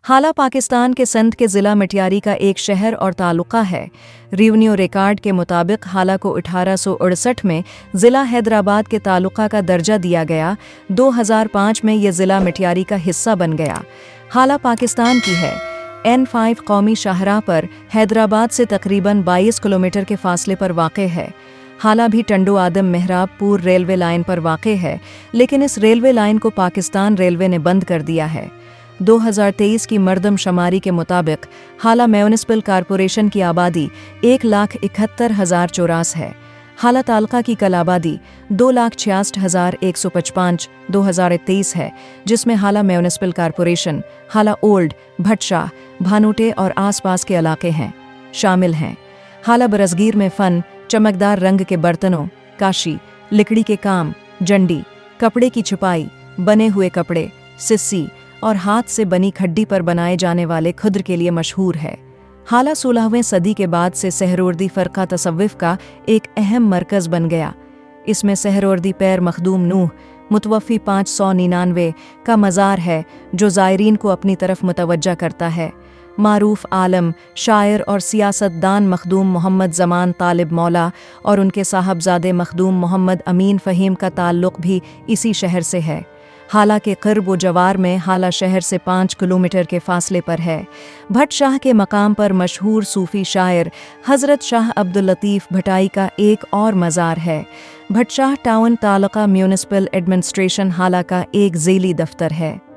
हाला पाकिस्तान के सिंध के ज़िला मिटयारी का एक शहर और तालुका है। रेवेन्यू रिकॉर्ड के मुताबिक हाला को 1868 में ज़िला हैदराबाद के तालुका का दर्जा दिया गया। 2005 में ये ज़िला मिटयारी का हिस्सा बन गया। हाला पाकिस्तान की है। N5 कौमी शाहराह पर हैदराबाद से तकरीबन 22 किलोमीटर के फासले पर वाक़ है। हाला भी टंडो आदम मेहराबपुर रेलवे लाइन पर वाक़ है, लेकिन इस रेलवे लाइन को पाकिस्तान रेलवे ने बंद कर दिया है। 2023 की मरदमशुमारी के मुताबिक हाला म्यूनिसिपल कॉरपोरेशन की आबादी 1,71,084 है। हाला तालका की कल आबादी 2,66,155 2023 है, जिसमें हाला म्यूनिसिपल कॉरपोरेशन, हाला ओल्ड, भटशाह, भानुटे और आसपास के इलाके हैं शामिल हैं। हाला बरसगीर में फ़न, चमकदार रंग के बर्तनों, काशी, लकड़ी के काम, जंडी, कपड़े की छुपाई, बने हुए कपड़े, सिस्सी और हाथ से बनी खड्डी पर बनाए जाने वाले खुद्र के लिए मशहूर है। हाला 16वीं सदी के बाद से सहरोवर्दी फ़रक़ा तसव्वुफ़ का एक अहम मरकज़ बन गया। इसमें सहरोवर्दी पैर मखदूम नूह मुतवफ़ी 599 का मज़ार है, जो ज़ायरीन को अपनी तरफ मुतवज्जा करता है। मारूफ आलम, शायर और सियासतदान मखदूम मोहम्मद ज़मान तालिब मौला और उनके साहबजादे मखदूम मोहम्मद अमीन फ़हीम का ताल्लुक़ भी इसी शहर से है। हाला के क़र्ब व जवार में हाला शहर से 5 किलोमीटर के फासले पर है। भट शाह के मकाम पर मशहूर सूफ़ी शायर हज़रत शाह अब्दुल लतीफ़ भटाई का एक और मज़ार है। Bhit Shah town taluka municipal administration Hala का एक ज़ेली दफ्तर है।